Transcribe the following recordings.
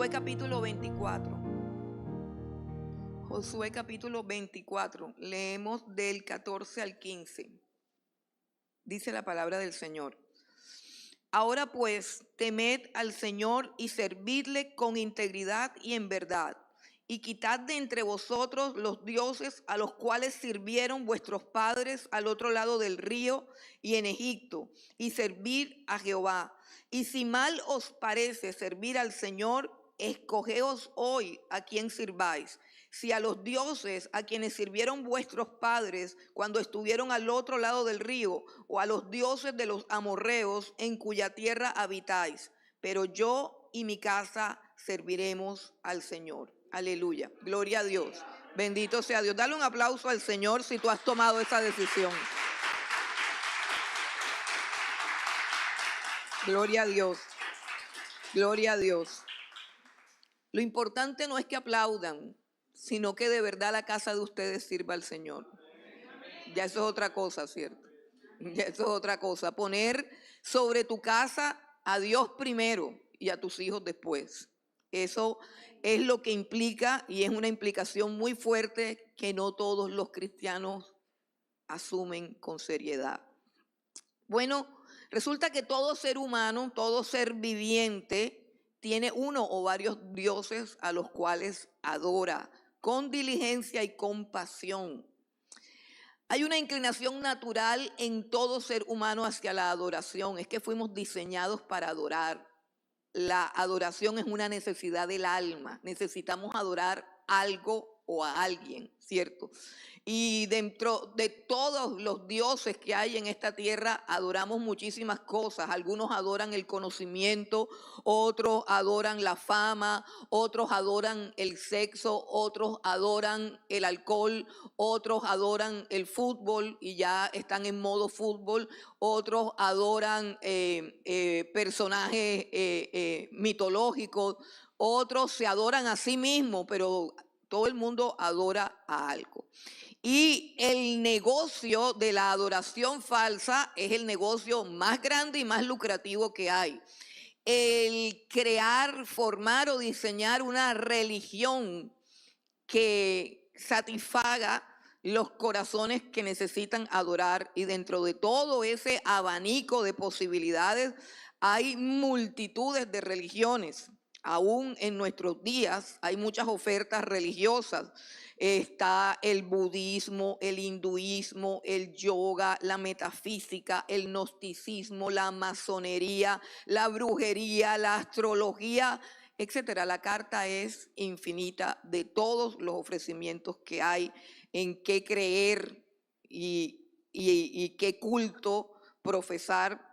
Josué capítulo 24. Josué capítulo 24. Leemos del 14 al 15. Dice la palabra del Señor. Ahora pues, temed al Señor y servidle con integridad y en verdad. Y quitad de entre vosotros los dioses a los cuales sirvieron vuestros padres al otro lado del río y en Egipto, y servid a Jehová. Y si mal os parece servir al Señor, escogeos hoy a quién sirváis. Si a los dioses a quienes sirvieron vuestros padres cuando estuvieron al otro lado del río, o a los dioses de los amorreos en cuya tierra habitáis. Pero yo y mi casa serviremos al Señor. Aleluya. Gloria a Dios. Bendito sea Dios. Dale un aplauso al Señor si tú has tomado esa decisión. Gloria a Dios. Gloria a Dios. Lo importante no es que aplaudan, sino que de verdad la casa de ustedes sirva al Señor. Ya eso es otra cosa, ¿cierto? Ya eso es otra cosa. Poner sobre tu casa a Dios primero y a tus hijos después. Eso es lo que implica, y es una implicación muy fuerte que no todos los cristianos asumen con seriedad. Bueno, resulta que todo ser humano, todo ser viviente, tiene uno o varios dioses a los cuales adora con diligencia y compasión. Hay una inclinación natural en todo ser humano hacia la adoración. Es que fuimos diseñados para adorar. La adoración es una necesidad del alma. Necesitamos adorar algo o a alguien, ¿cierto? Y dentro de todos los dioses que hay en esta tierra, adoramos muchísimas cosas. Algunos adoran el conocimiento, otros adoran la fama, otros adoran el sexo, otros adoran el alcohol, otros adoran el fútbol y ya están en modo fútbol, otros adoran personajes mitológicos, otros se adoran a sí mismos, pero todo el mundo adora a algo. Y el negocio de la adoración falsa es el negocio más grande y más lucrativo que hay. El crear, formar o diseñar una religión que satisfaga los corazones que necesitan adorar, y dentro de todo ese abanico de posibilidades hay multitudes de religiones. Aún en nuestros días hay muchas ofertas religiosas. Está el budismo, el hinduismo, el yoga, la metafísica, el gnosticismo, la masonería, la brujería, la astrología, etcétera. La carta es infinita de todos los ofrecimientos que hay, en qué creer y qué culto profesar.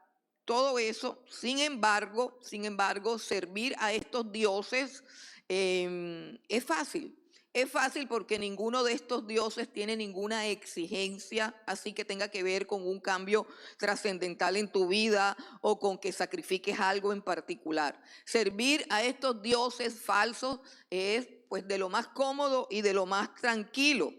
Todo eso, sin embargo, servir a estos dioses es fácil. Es fácil porque ninguno de estos dioses tiene ninguna exigencia así que tenga que ver con un cambio trascendental en tu vida o con que sacrifiques algo en particular. Servir a estos dioses falsos es pues de lo más cómodo y de lo más tranquilo.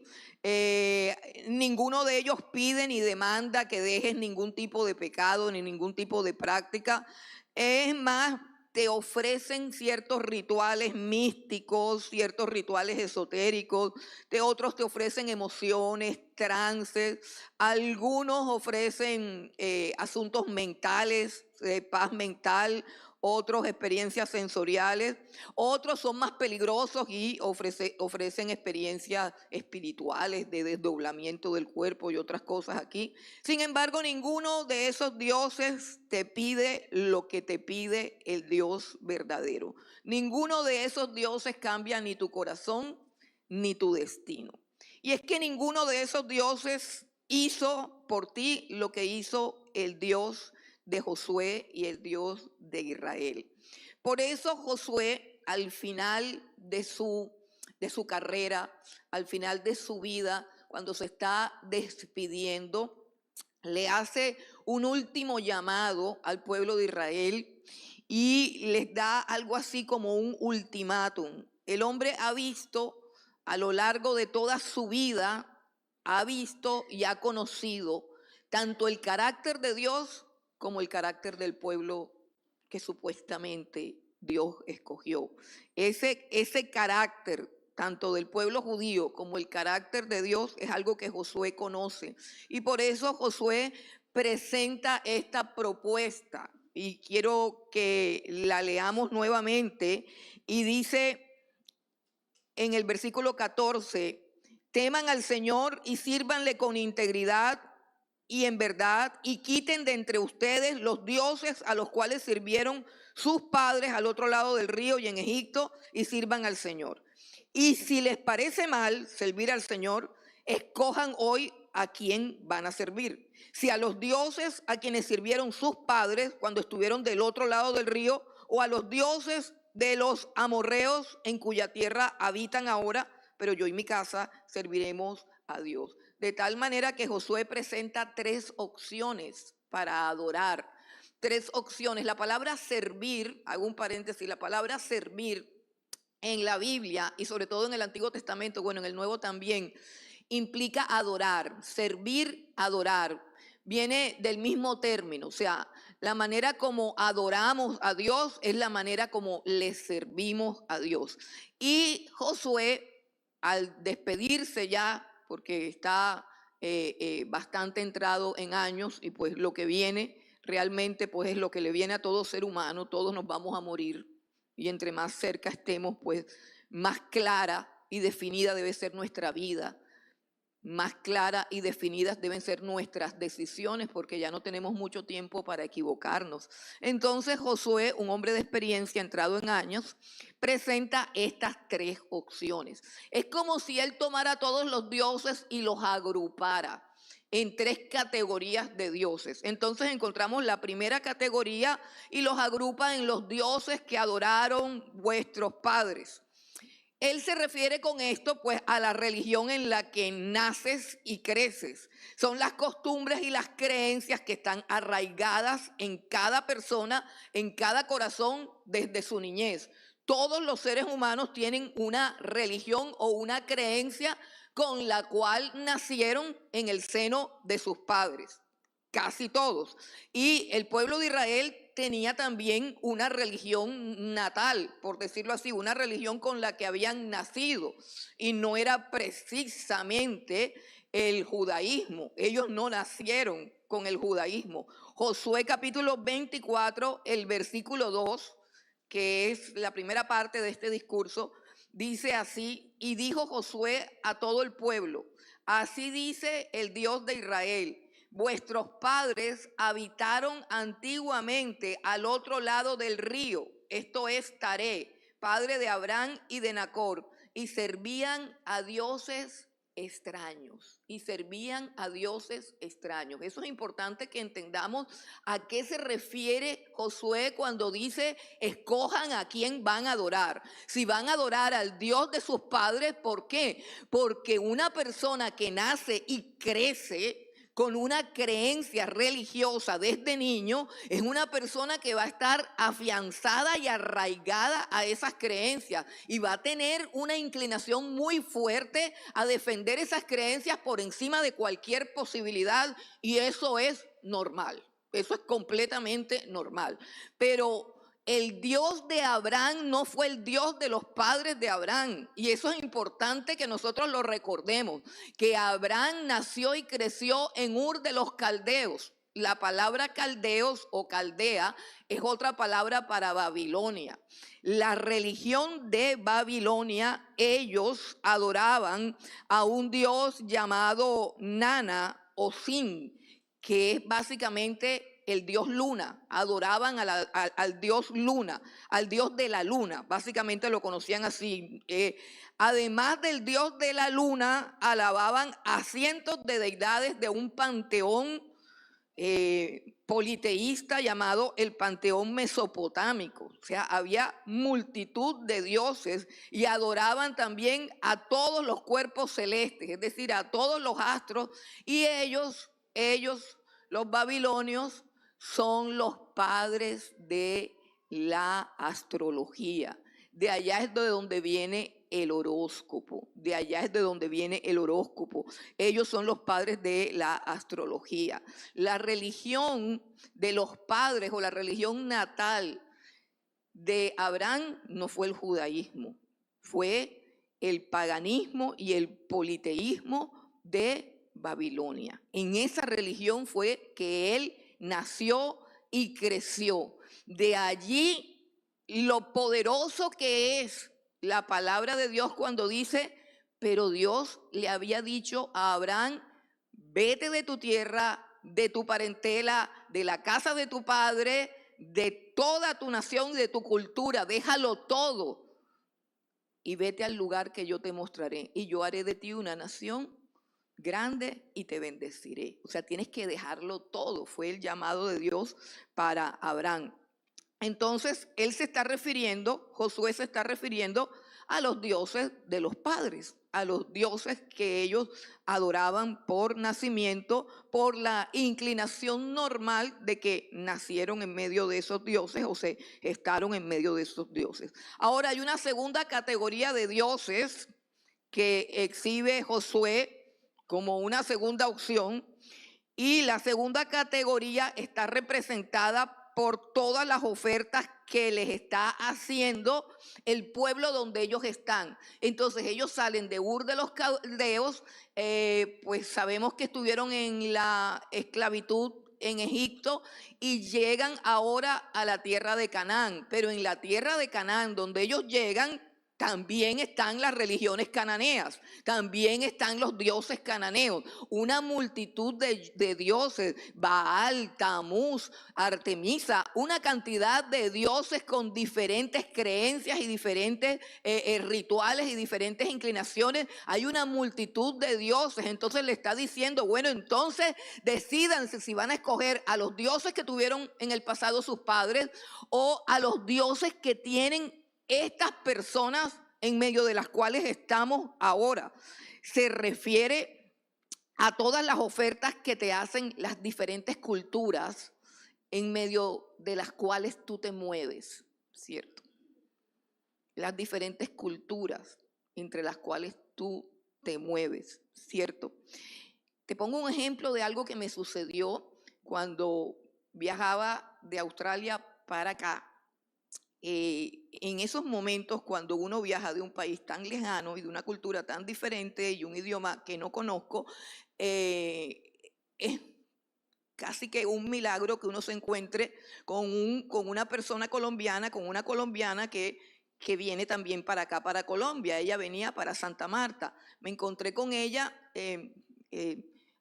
Ninguno de ellos pide ni demanda que dejes ningún tipo de pecado ni ningún tipo de práctica. Es más, te ofrecen ciertos rituales místicos, ciertos rituales esotéricos, otros te ofrecen emociones, trances, algunos ofrecen asuntos mentales, paz mental, otros experiencias sensoriales, otros son más peligrosos y ofrecen experiencias espirituales de desdoblamiento del cuerpo y otras cosas aquí. Sin embargo, ninguno de esos dioses te pide lo que te pide el Dios verdadero. Ninguno de esos dioses cambia ni tu corazón ni tu destino. Y es que ninguno de esos dioses hizo por ti lo que hizo el Dios de Josué y el Dios de Israel. Por eso Josué, al final de su carrera, al final de su vida, cuando se está despidiendo, le hace un último llamado al pueblo de Israel y les da algo así como un ultimátum. El hombre ha visto a lo largo de toda su vida, ha visto y ha conocido tanto el carácter de Dios como el carácter del pueblo que supuestamente Dios escogió. Ese carácter, tanto del pueblo judío como el carácter de Dios, es algo que Josué conoce. Y por eso Josué presenta esta propuesta. Y quiero que la leamos nuevamente. Y dice en el versículo 14, teman al Señor y sírvanle con integridad y en verdad, y quiten de entre ustedes los dioses a los cuales sirvieron sus padres al otro lado del río y en Egipto, y sirvan al Señor. Y si les parece mal servir al Señor, escojan hoy a quién van a servir. Si a los dioses a quienes sirvieron sus padres cuando estuvieron del otro lado del río, o a los dioses de los amorreos en cuya tierra habitan ahora, pero yo y mi casa serviremos a Dios. De tal manera que Josué presenta 3 opciones para adorar. 3 opciones. La palabra servir, hago un paréntesis, la palabra servir en la Biblia y sobre todo en el Antiguo Testamento, bueno, en el Nuevo también, implica adorar, servir, adorar. Viene del mismo término, o sea, la manera como adoramos a Dios es la manera como le servimos a Dios. Y Josué, al despedirse ya, porque está bastante entrado en años y pues lo que viene realmente pues es lo que le viene a todo ser humano, todos nos vamos a morir y entre más cerca estemos pues más clara y definida debe ser nuestra vida. Más claras y definidas deben ser nuestras decisiones porque ya no tenemos mucho tiempo para equivocarnos. Entonces Josué, un hombre de experiencia entrado en años, presenta estas 3 opciones. Es como si él tomara todos los dioses y los agrupara en 3 categorías de dioses. Entonces encontramos la primera categoría y los agrupa en los dioses que adoraron vuestros padres. Él se refiere con esto pues a la religión en la que naces y creces. Son las costumbres y las creencias que están arraigadas en cada persona, en cada corazón desde su niñez. Todos los seres humanos tienen una religión o una creencia con la cual nacieron en el seno de sus padres. Casi todos. Y el pueblo de Israel tenía también una religión natal, por decirlo así, una religión con la que habían nacido. Y no era precisamente el judaísmo. Ellos no nacieron con el judaísmo. Josué capítulo 24, el versículo 2, que es la primera parte de este discurso, dice así, y dijo Josué a todo el pueblo, así dice el Dios de Israel. Vuestros padres habitaron antiguamente al otro lado del río, esto es Taré, padre de Abraham y de Nacor, y servían a dioses extraños, Eso es importante que entendamos a qué se refiere Josué cuando dice, escojan a quién van a adorar. Si van a adorar al Dios de sus padres, ¿por qué? Porque una persona que nace y crece con una creencia religiosa desde niño, es una persona que va a estar afianzada y arraigada a esas creencias y va a tener una inclinación muy fuerte a defender esas creencias por encima de cualquier posibilidad y eso es normal, eso es completamente normal. Pero el Dios de Abraham no fue el Dios de los padres de Abraham. Y eso es importante que nosotros lo recordemos. Que Abraham nació y creció en Ur de los Caldeos. La palabra caldeos o caldea es otra palabra para Babilonia. La religión de Babilonia, ellos adoraban a un dios llamado Nana o Sin, que es básicamente el dios luna, adoraban al dios luna, al dios de la luna, básicamente lo conocían así. Además del dios de la luna, alababan a cientos de deidades de un panteón politeísta llamado el panteón mesopotámico. O sea, había multitud de dioses y adoraban también a todos los cuerpos celestes, es decir, a todos los astros, y ellos, los babilonios, son los padres de la astrología. De allá es de donde viene el horóscopo. Ellos son los padres de la astrología. La religión de los padres o la religión natal de Abraham no fue el judaísmo, fue el paganismo y el politeísmo de Babilonia. En esa religión fue que él nació y creció. De allí lo poderoso que es la palabra de Dios cuando dice, pero Dios le había dicho a Abraham, vete de tu tierra, de tu parentela, de la casa de tu padre, de toda tu nación y de tu cultura, déjalo todo y vete al lugar que yo te mostraré y yo haré de ti una nación grande y te bendeciré. O sea, tienes que dejarlo todo. Fue el llamado de Dios para Abraham. Entonces, él se está refiriendo, Josué se está refiriendo a los dioses de los padres, a los dioses que ellos adoraban por nacimiento, por la inclinación normal de que nacieron en medio de esos dioses o se gestaron en medio de esos dioses. Ahora hay una segunda categoría de dioses que exhibe Josué como una segunda opción, y la segunda categoría está representada por todas las ofertas que les está haciendo el pueblo donde ellos están. Entonces ellos salen de Ur de los Caldeos, pues sabemos que estuvieron en la esclavitud en Egipto y llegan ahora a la tierra de Canaán. Pero en la tierra de Canaán, donde ellos llegan, también están las religiones cananeas, también están los dioses cananeos, una multitud de dioses, Baal, Tamuz, Artemisa, una cantidad de dioses con diferentes creencias y diferentes rituales y diferentes inclinaciones. Hay una multitud de dioses. Entonces le está diciendo, bueno, entonces decídanse si van a escoger a los dioses que tuvieron en el pasado sus padres o a los dioses que tienen estas personas en medio de las cuales estamos ahora. Se refiere a todas las ofertas que te hacen las diferentes culturas en medio de las cuales tú te mueves, ¿cierto? Las diferentes culturas entre las cuales tú te mueves, ¿cierto? Te pongo un ejemplo de algo que me sucedió cuando viajaba de Australia para acá. En esos momentos cuando uno viaja de un país tan lejano y de una cultura tan diferente y un idioma que no conozco, es casi que un milagro que uno se encuentre con una persona colombiana, con una colombiana que viene también para acá, para Colombia. Ella venía para Santa Marta. Me encontré con ella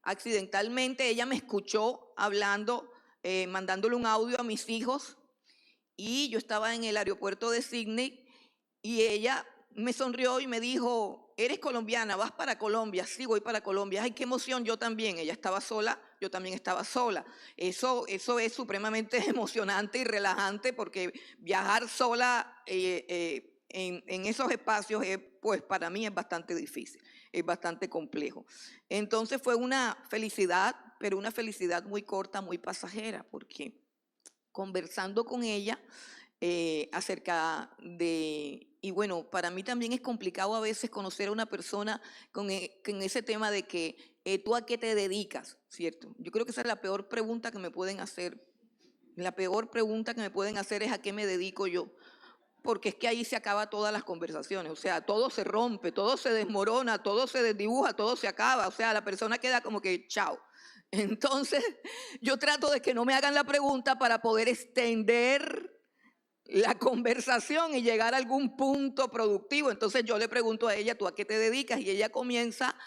accidentalmente. Ella me escuchó hablando, mandándole un audio a mis hijos. Y yo estaba en el aeropuerto de Sydney y ella me sonrió y me dijo, eres colombiana, vas para Colombia. Sí, voy para Colombia. Ay, qué emoción, yo también. Ella estaba sola, yo también estaba sola. Eso es supremamente emocionante y relajante porque viajar sola en esos espacios, pues para mí es bastante difícil, es bastante complejo. Entonces fue una felicidad, pero una felicidad muy corta, muy pasajera, porque conversando con ella acerca de, y bueno, para mí también es complicado a veces conocer a una persona con ese tema de que tú a qué te dedicas, ¿cierto? Yo creo que esa es la peor pregunta que me pueden hacer. La peor pregunta que me pueden hacer es a qué me dedico yo, porque es que ahí se acaba todas las conversaciones, o sea, todo se rompe, todo se desmorona, todo se desdibuja, todo se acaba, o sea, la persona queda como que chao. Entonces, yo trato de que no me hagan la pregunta para poder extender la conversación y llegar a algún punto productivo. Entonces yo le pregunto a ella, ¿tú a qué te dedicas? Y ella comienza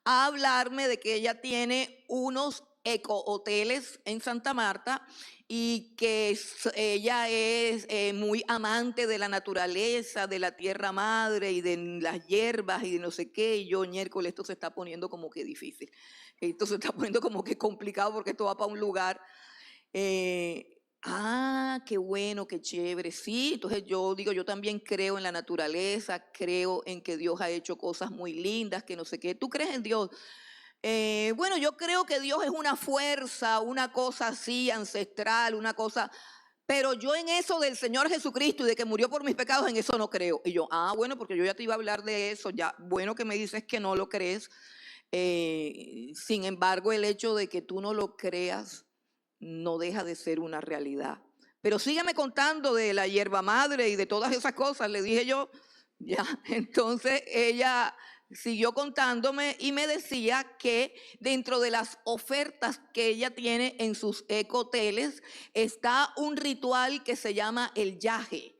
a hablarme de que ella tiene unos ecohoteles en Santa Marta y que ella es muy amante de la naturaleza, de la tierra madre y de las hierbas y de no sé qué. Y yo, miércoles, esto se está poniendo como que difícil. Esto se está poniendo como que complicado porque esto va para un lugar. Qué bueno, qué chévere. Sí, entonces yo digo, yo también creo en la naturaleza, creo en que Dios ha hecho cosas muy lindas, que no sé qué. ¿Tú crees en Dios? Bueno, yo creo que Dios es una fuerza, una cosa así ancestral, una cosa, pero yo en eso del Señor Jesucristo y de que murió por mis pecados, en eso no creo. Y yo, bueno, porque yo ya te iba a hablar de eso, ya, bueno que me dices que no lo crees. Sin embargo, el hecho de que tú no lo creas no deja de ser una realidad. pero sígueme contando de la hierba madre y de todas esas cosas, le dije yo. Ya, entonces ella siguió contándome y me decía que dentro de las ofertas que ella tiene en sus ecoteles está un ritual que se llama el yaje.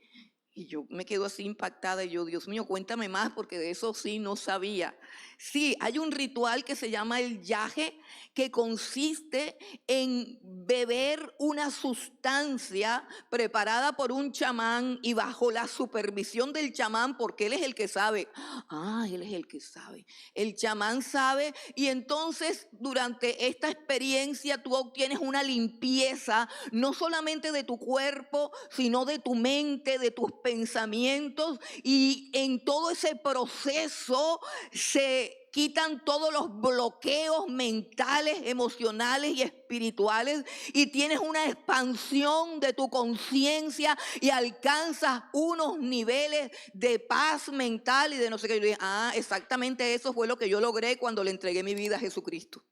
Y yo me quedo así impactada y yo, Dios mío, cuéntame más porque de eso sí no sabía. Sí, hay un ritual que se llama el yaje, que consiste en beber una sustancia preparada por un chamán y bajo la supervisión del chamán, porque él es el que sabe. Ah, él es el que sabe. El chamán sabe, y entonces durante esta experiencia tú obtienes una limpieza, no solamente de tu cuerpo, sino de tu mente, de tus pensamientos, y en todo ese proceso se quitan todos los bloqueos mentales, emocionales y espirituales, y tienes una expansión de tu conciencia y alcanzas unos niveles de paz mental y de no sé qué. Yo dije, ah, exactamente eso fue lo que yo logré cuando le entregué mi vida a Jesucristo.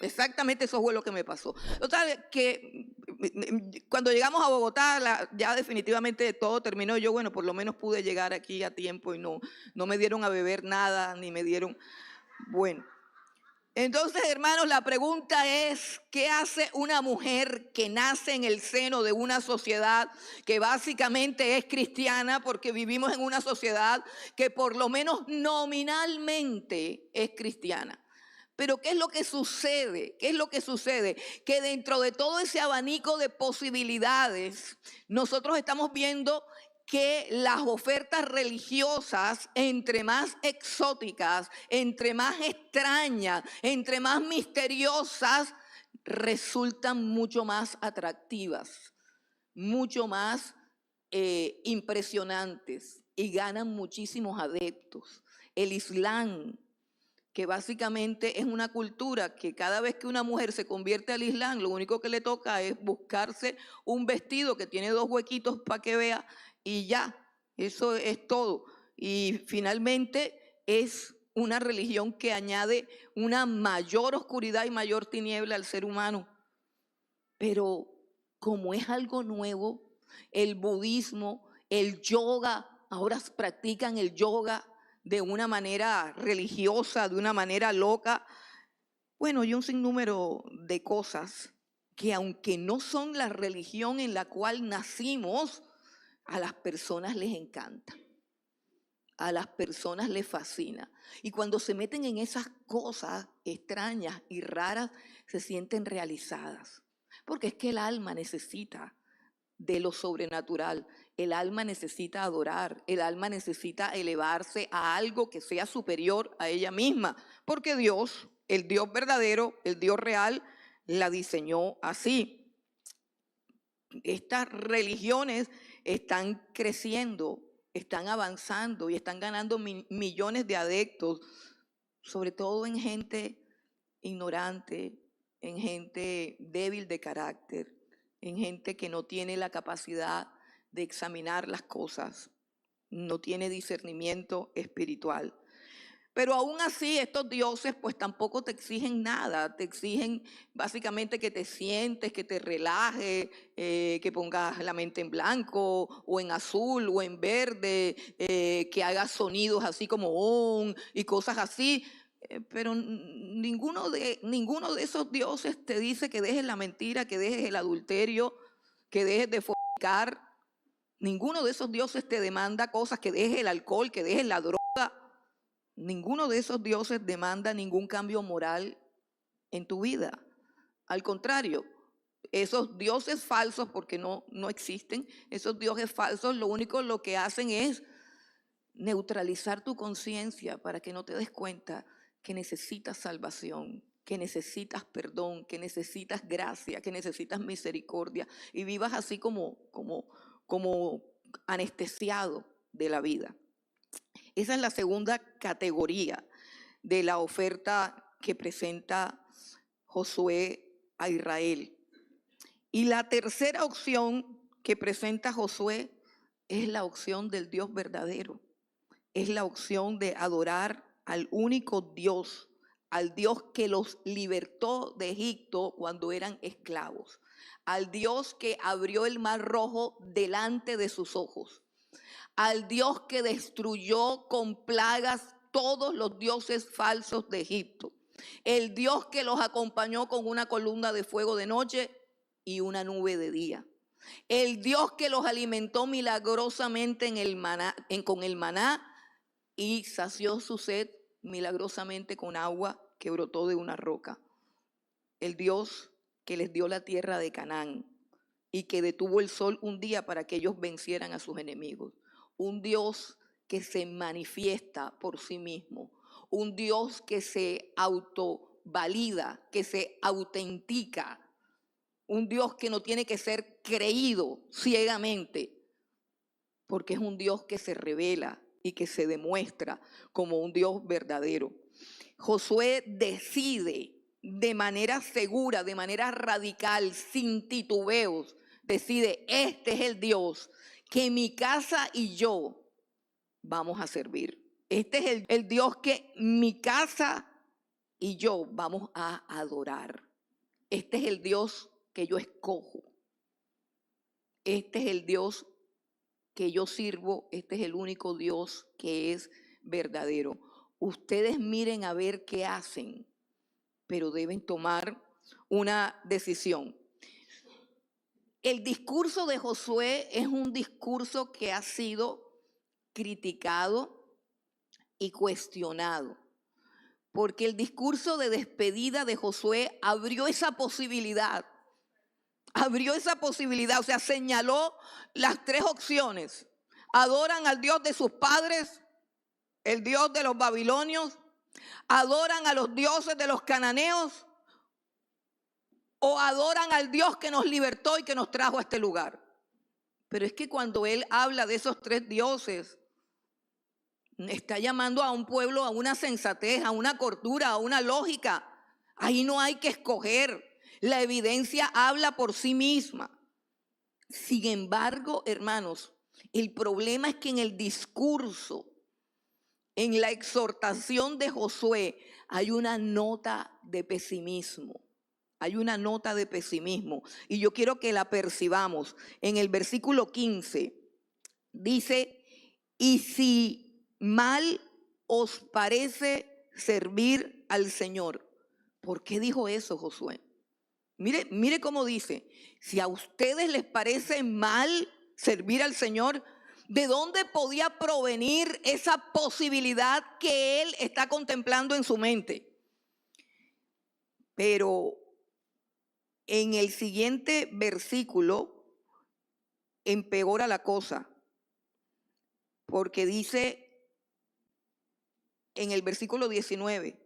Exactamente eso fue lo que me pasó. Total, que cuando llegamos a Bogotá, ya definitivamente todo terminó. Yo, bueno, por lo menos pude llegar aquí a tiempo y no me dieron a beber nada, ni me dieron, bueno. Entonces, hermanos, la pregunta es, ¿qué hace una mujer que nace en el seno de una sociedad que básicamente es cristiana? Porque vivimos en una sociedad que por lo menos nominalmente es cristiana. Pero ¿qué es lo que sucede? ¿Qué es lo que sucede? Que dentro de todo ese abanico de posibilidades, nosotros estamos viendo que las ofertas religiosas, entre más exóticas, entre más extrañas, entre más misteriosas, resultan mucho más atractivas, mucho más impresionantes y ganan muchísimos adeptos. El Islam, que básicamente es una cultura que cada vez que una mujer se convierte al Islam, lo único que le toca es buscarse un vestido que tiene 2 huequitos para que vea y ya, eso es todo. Y finalmente es una religión que añade una mayor oscuridad y mayor tiniebla al ser humano. Pero como es algo nuevo, el budismo, el yoga, ahora practican el yoga de una manera religiosa, de una manera loca. Bueno, y un sinnúmero de cosas que aunque no son la religión en la cual nacimos, a las personas les encanta. A las personas les fascina. Y cuando se meten en esas cosas extrañas y raras, se sienten realizadas. Porque es que el alma necesita de lo sobrenatural. El alma necesita adorar, el alma necesita elevarse a algo que sea superior a ella misma, porque Dios, el Dios verdadero, el Dios real, la diseñó así. Estas religiones están creciendo, están avanzando y están ganando millones de adeptos, sobre todo en gente ignorante, en gente débil de carácter, en gente que no tiene la capacidad de examinar las cosas, no tiene discernimiento espiritual. Pero aún así estos dioses pues tampoco te exigen nada, te exigen básicamente que te sientes, que te relajes, que pongas la mente en blanco o en azul o en verde, que hagas sonidos así como y cosas así. Pero ninguno de esos dioses te dice que dejes la mentira, que dejes el adulterio, que dejes de fornicar. Ninguno de esos dioses te demanda cosas, que dejes el alcohol, que dejes la droga. Ninguno de esos dioses demanda ningún cambio moral en tu vida. Al contrario, esos dioses falsos, porque no existen, esos dioses falsos lo que hacen es neutralizar tu conciencia para que no te des cuenta que necesitas salvación, que necesitas perdón, que necesitas gracia, que necesitas misericordia y vivas así como anestesiado de la vida. Esa es la segunda categoría de la oferta que presenta Josué a Israel. Y la tercera opción que presenta Josué es la opción del Dios verdadero. Es la opción de adorar al único Dios, al Dios que los libertó de Egipto cuando eran esclavos. al Dios que abrió el mar rojo delante de sus ojos, al Dios que destruyó con plagas todos los dioses falsos de Egipto, el Dios que los acompañó con una columna de fuego de noche y una nube de día, el Dios que los alimentó milagrosamente con el maná y sació su sed milagrosamente con agua que brotó de una roca, el Dios que les dio la tierra de Canaán y que detuvo el sol un día para que ellos vencieran a sus enemigos. Un Dios que se manifiesta por sí mismo, un Dios que se autovalida, que se autentica, un Dios que no tiene que ser creído ciegamente, porque es un Dios que se revela y que se demuestra como un Dios verdadero. Josué decide de manera segura, de manera radical, sin titubeos, decide, este es el Dios que mi casa y yo vamos a servir. Este es el Dios que mi casa y yo vamos a adorar. Este es el Dios que yo escojo. Este es el Dios que yo sirvo. Este es el único Dios que es verdadero. Ustedes miren a ver qué hacen, pero deben tomar una decisión. El discurso de Josué es un discurso que ha sido criticado y cuestionado, porque el discurso de despedida de Josué abrió esa posibilidad, o sea, señaló las tres opciones. Adoran al Dios de sus padres, el Dios de los babilonios, adoran a los dioses de los cananeos, o adoran al Dios que nos libertó y que nos trajo a este lugar. Pero es que cuando él habla de esos tres dioses, está llamando a un pueblo a una sensatez, a una cordura, a una lógica. Ahí no hay que escoger. La evidencia habla por sí misma. Sin embargo, hermanos, el problema es que en el discurso, en la exhortación de Josué, hay una nota de pesimismo. Hay una nota de pesimismo y yo quiero que la percibamos. En el versículo 15 dice, y si mal os parece servir al Señor. ¿Por qué dijo eso Josué? Mire cómo dice, si a ustedes les parece mal servir al Señor, ¿de dónde podía provenir esa posibilidad que él está contemplando en su mente? Pero en el siguiente versículo empeora la cosa, porque dice en el versículo 19,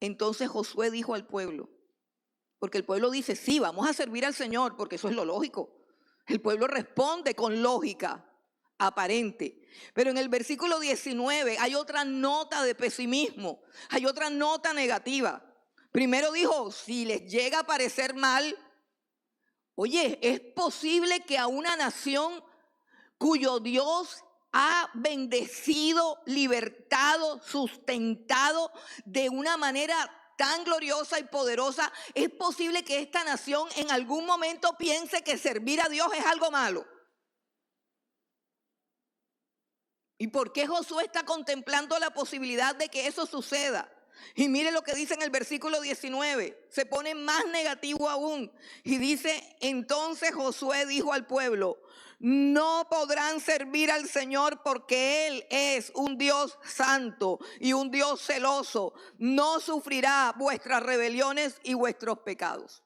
entonces Josué dijo al pueblo, porque el pueblo dice, sí, vamos a servir al Señor, porque eso es lo lógico. El pueblo responde con lógica aparente. Pero en el versículo 19 hay otra nota de pesimismo, hay otra nota negativa. Primero dijo, si les llega a parecer mal, oye, es posible que a una nación cuyo Dios ha bendecido, libertado, sustentado de una manera tan gloriosa y poderosa, es posible que esta nación en algún momento piense que servir a Dios es algo malo. ¿Y por qué Josué está contemplando la posibilidad de que eso suceda? Y mire lo que dice en el versículo 19, se pone más negativo aún. Y dice, entonces Josué dijo al pueblo, no podrán servir al Señor porque Él es un Dios santo y un Dios celoso. No sufrirá vuestras rebeliones y vuestros pecados.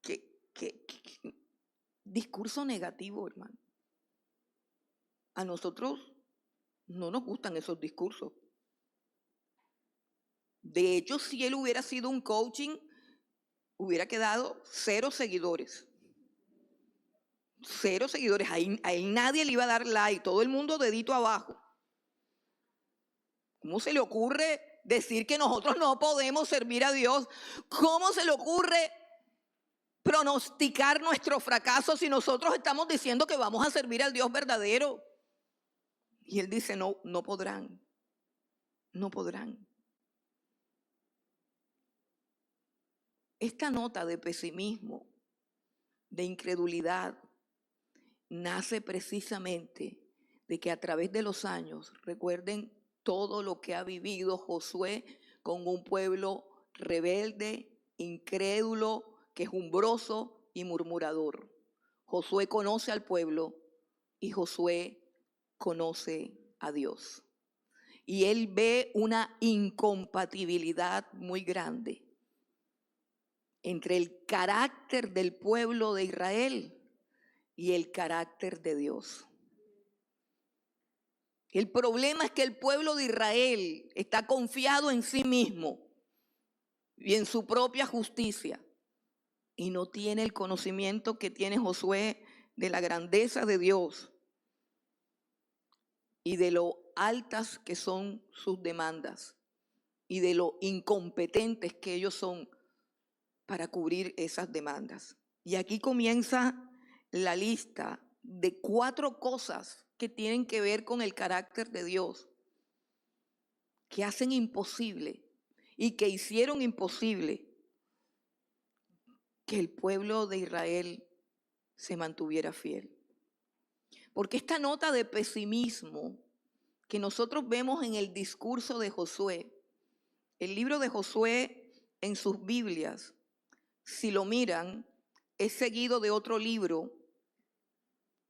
¿Qué discurso negativo, hermano? A nosotros no nos gustan esos discursos. De hecho, si él hubiera sido un coaching, hubiera quedado 0 seguidores. 0 seguidores. A él nadie le iba a dar like, todo el mundo dedito abajo. ¿Cómo se le ocurre decir que nosotros no podemos servir a Dios? ¿Cómo se le ocurre pronosticar nuestro fracaso si nosotros estamos diciendo que vamos a servir al Dios verdadero? Y él dice, no, no podrán. No podrán. Esta nota de pesimismo, de incredulidad, nace precisamente de que a través de los años, recuerden todo lo que ha vivido Josué con un pueblo rebelde, incrédulo, quejumbroso y murmurador. Josué conoce al pueblo y Josué conoce a Dios. Y él ve una incompatibilidad muy grande entre el carácter del pueblo de Israel y el carácter de Dios. El problema es que el pueblo de Israel está confiado en sí mismo y en su propia justicia y no tiene el conocimiento que tiene Josué de la grandeza de Dios y de lo altas que son sus demandas y de lo incompetentes que ellos son para cubrir esas demandas. Y aquí comienza la lista de 4 cosas que tienen que ver con el carácter de Dios, que hacen imposible y que hicieron imposible que el pueblo de Israel se mantuviera fiel. Porque esta nota de pesimismo que nosotros vemos en el discurso de Josué, el libro de Josué en sus Biblias, si lo miran, es seguido de otro libro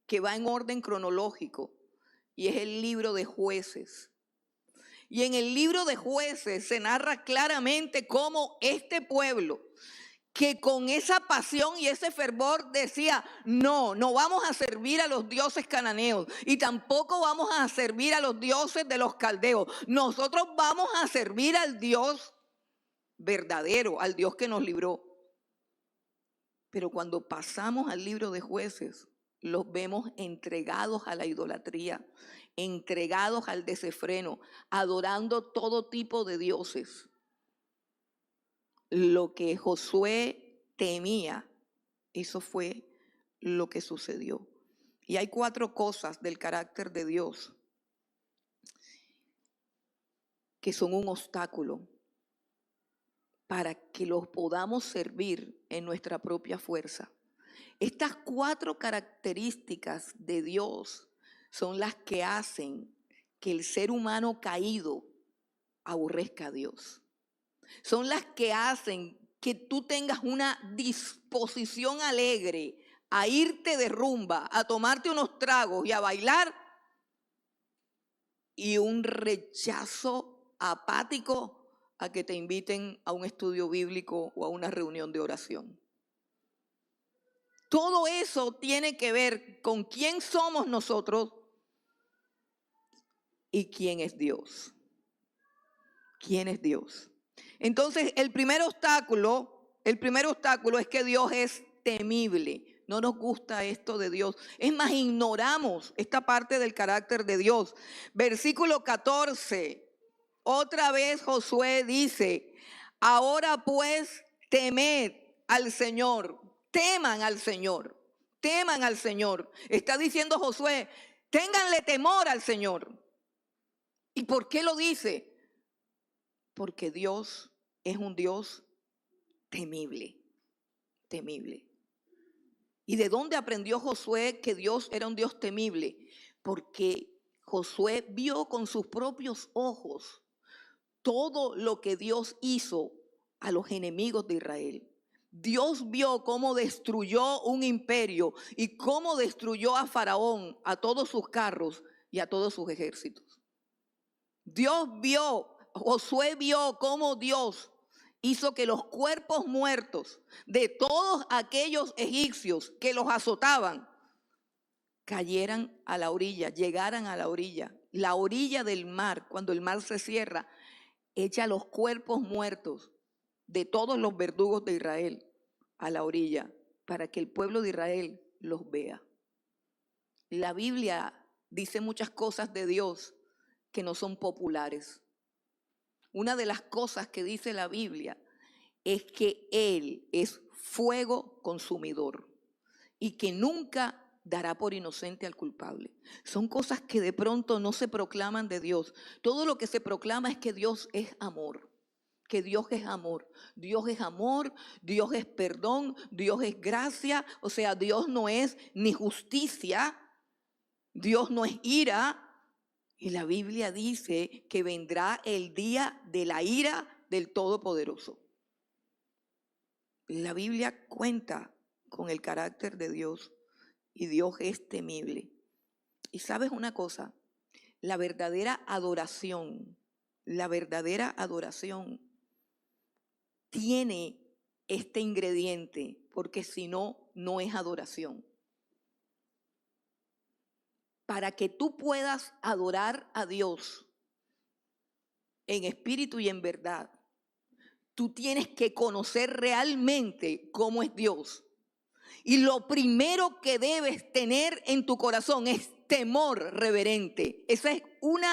que va en orden cronológico y es el libro de Jueces. Y en el libro de Jueces se narra claramente cómo este pueblo, que con esa pasión y ese fervor decía, no vamos a servir a los dioses cananeos y tampoco vamos a servir a los dioses de los caldeos. Nosotros vamos a servir al Dios verdadero, al Dios que nos libró. Pero cuando pasamos al libro de Jueces, los vemos entregados a la idolatría, entregados al desenfreno, adorando todo tipo de dioses. Lo que Josué temía, eso fue lo que sucedió. Y hay 4 cosas del carácter de Dios que son un obstáculo para que los podamos servir en nuestra propia fuerza. Estas 4 características de Dios son las que hacen que el ser humano caído aborrezca a Dios. Son las que hacen que tú tengas una disposición alegre a irte de rumba, a tomarte unos tragos y a bailar, y un rechazo apático a que te inviten a un estudio bíblico o a una reunión de oración. Todo eso tiene que ver con quién somos nosotros y quién es Dios. ¿Quién es Dios? Entonces, el primer obstáculo es que Dios es temible. No nos gusta esto de Dios. Es más, ignoramos esta parte del carácter de Dios. Versículo 14. Otra vez Josué dice, ahora pues temed al Señor. Teman al Señor. Teman al Señor. Está diciendo Josué, ténganle temor al Señor. ¿Y por qué lo dice? Porque Dios es un Dios temible, temible. ¿Y de dónde aprendió Josué que Dios era un Dios temible? Porque Josué vio con sus propios ojos todo lo que Dios hizo a los enemigos de Israel. Dios vio cómo destruyó un imperio y cómo destruyó a Faraón, a todos sus carros y a todos sus ejércitos. Josué vio cómo Dios hizo que los cuerpos muertos de todos aquellos egipcios que los azotaban cayeran a la orilla, llegaran a la orilla del mar. Cuando el mar se cierra, echa los cuerpos muertos de todos los verdugos de Israel a la orilla para que el pueblo de Israel los vea. La Biblia dice muchas cosas de Dios que no son populares. Una de las cosas que dice la Biblia es que Él es fuego consumidor y que nunca dará por inocente al culpable. Son cosas que de pronto no se proclaman de Dios. Todo lo que se proclama es que Dios es amor, que Dios es amor. Dios es amor, Dios es perdón, Dios es gracia. O sea, Dios no es ni justicia, Dios no es ira. Y la Biblia dice que vendrá el día de la ira del Todopoderoso. La Biblia cuenta con el carácter de Dios y Dios es temible. Y sabes una cosa, la verdadera adoración tiene este ingrediente, porque si no, no es adoración. Para que tú puedas adorar a Dios en espíritu y en verdad, tú tienes que conocer realmente cómo es Dios. Y lo primero que debes tener en tu corazón es temor reverente. Ese es uno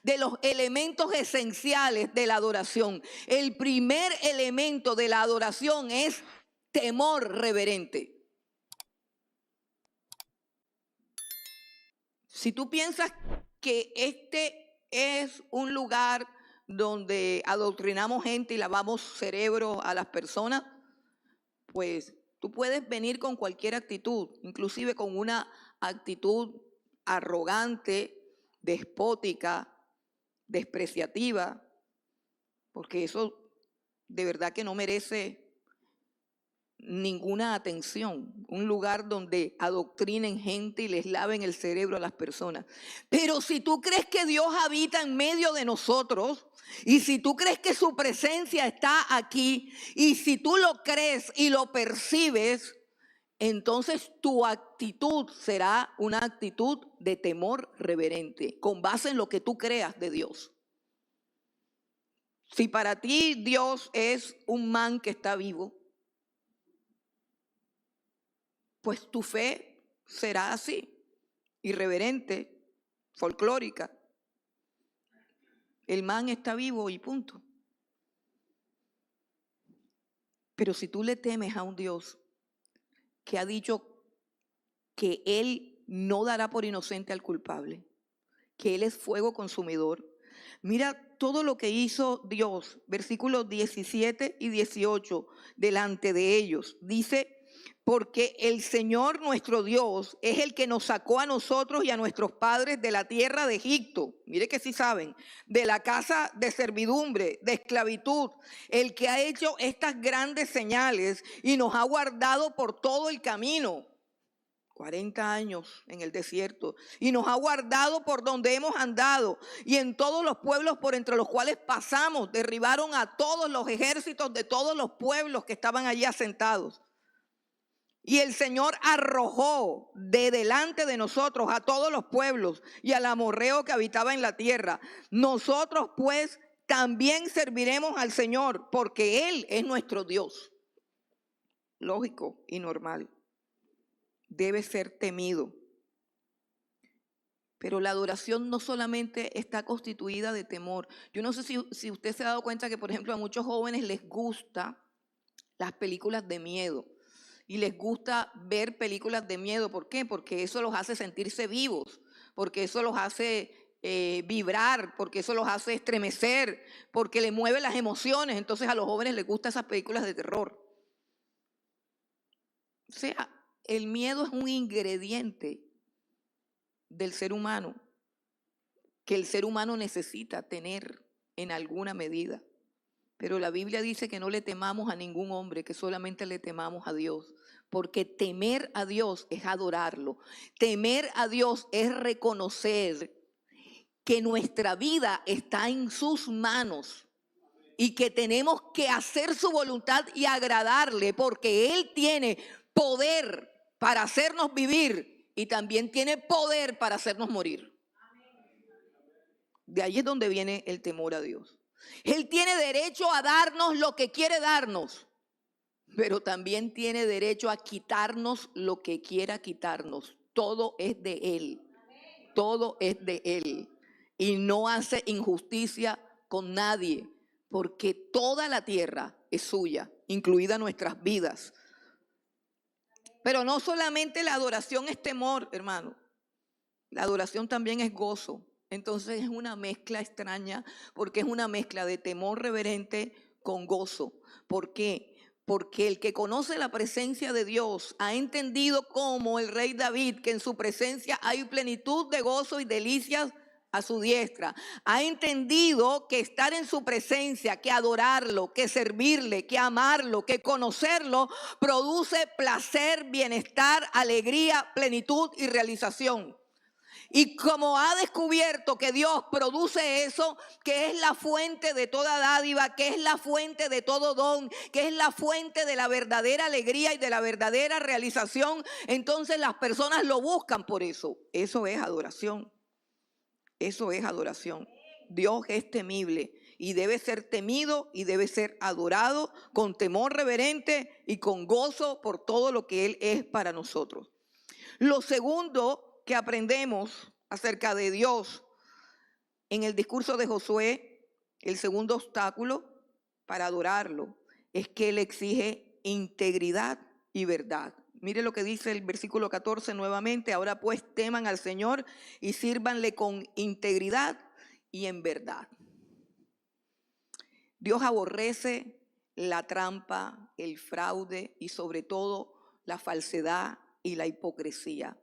de los elementos esenciales de la adoración. El primer elemento de la adoración es temor reverente. Si tú piensas que este es un lugar donde adoctrinamos gente y lavamos cerebros a las personas, pues tú puedes venir con cualquier actitud, inclusive con una actitud arrogante, despótica, despreciativa, porque eso de verdad que no merece ninguna atención, un lugar donde adoctrinen gente y les laven el cerebro a las personas. Pero si tú crees que Dios habita en medio de nosotros, y si tú crees que su presencia está aquí, y si tú lo crees y lo percibes, entonces tu actitud será una actitud de temor reverente, con base en lo que tú creas de Dios. Si para ti Dios es un man que está vivo, pues tu fe será así, irreverente, folclórica. El man está vivo y punto. Pero si tú le temes a un Dios que ha dicho que Él no dará por inocente al culpable, que Él es fuego consumidor, mira todo lo que hizo Dios, versículos 17 y 18, delante de ellos. Dice: porque el Señor nuestro Dios es el que nos sacó a nosotros y a nuestros padres de la tierra de Egipto. Mire que sí saben, de la casa de servidumbre, de esclavitud, el que ha hecho estas grandes señales y nos ha guardado por todo el camino. 40 años en el desierto, y nos ha guardado por donde hemos andado, y en todos los pueblos por entre los cuales pasamos, derribaron a todos los ejércitos de todos los pueblos que estaban allí asentados. Y el Señor arrojó de delante de nosotros a todos los pueblos y al amorreo que habitaba en la tierra. Nosotros pues también serviremos al Señor, porque Él es nuestro Dios. Lógico y normal. Debe ser temido. Pero la adoración no solamente está constituida de temor. Yo no sé si usted se ha dado cuenta que, por ejemplo, a muchos jóvenes les gustan las películas de miedo. Y les gusta ver películas de miedo. ¿Por qué? Porque eso los hace sentirse vivos, porque eso los hace vibrar, porque eso los hace estremecer, porque le mueve las emociones. Entonces a los jóvenes les gustan esas películas de terror. O sea, el miedo es un ingrediente del ser humano que el ser humano necesita tener en alguna medida. Pero la Biblia dice que no le temamos a ningún hombre, que solamente le temamos a Dios. Porque temer a Dios es adorarlo. Temer a Dios es reconocer que nuestra vida está en sus manos y que tenemos que hacer su voluntad y agradarle, porque Él tiene poder para hacernos vivir y también tiene poder para hacernos morir. De ahí es donde viene el temor a Dios. Él tiene derecho a darnos lo que quiere darnos, pero también tiene derecho a quitarnos lo que quiera quitarnos. Todo es de Él. Todo es de Él. Y no hace injusticia con nadie, porque toda la tierra es suya, incluidas nuestras vidas. Pero no solamente la adoración es temor, hermano. La adoración también es gozo. Entonces es una mezcla extraña, porque es una mezcla de temor reverente con gozo. ¿Por qué? Porque el que conoce la presencia de Dios ha entendido como el rey David, que en su presencia hay plenitud de gozo y delicias a su diestra. Ha entendido que estar en su presencia, que adorarlo, que servirle, que amarlo, que conocerlo, produce placer, bienestar, alegría, plenitud y realización. Y como ha descubierto que Dios produce eso, que es la fuente de toda dádiva, que es la fuente de todo don, que es la fuente de la verdadera alegría y de la verdadera realización, entonces las personas lo buscan por eso. Eso es adoración. Eso es adoración. Dios es temible y debe ser temido y debe ser adorado con temor reverente y con gozo por todo lo que Él es para nosotros. Lo segundo que aprendemos acerca de Dios en el discurso de Josué, el segundo obstáculo para adorarlo es que Él exige integridad y verdad. Mire lo que dice el versículo 14 nuevamente: ahora pues teman al Señor y sírvanle con integridad y en verdad. Dios aborrece la trampa, el fraude y sobre todo la falsedad y la hipocresía.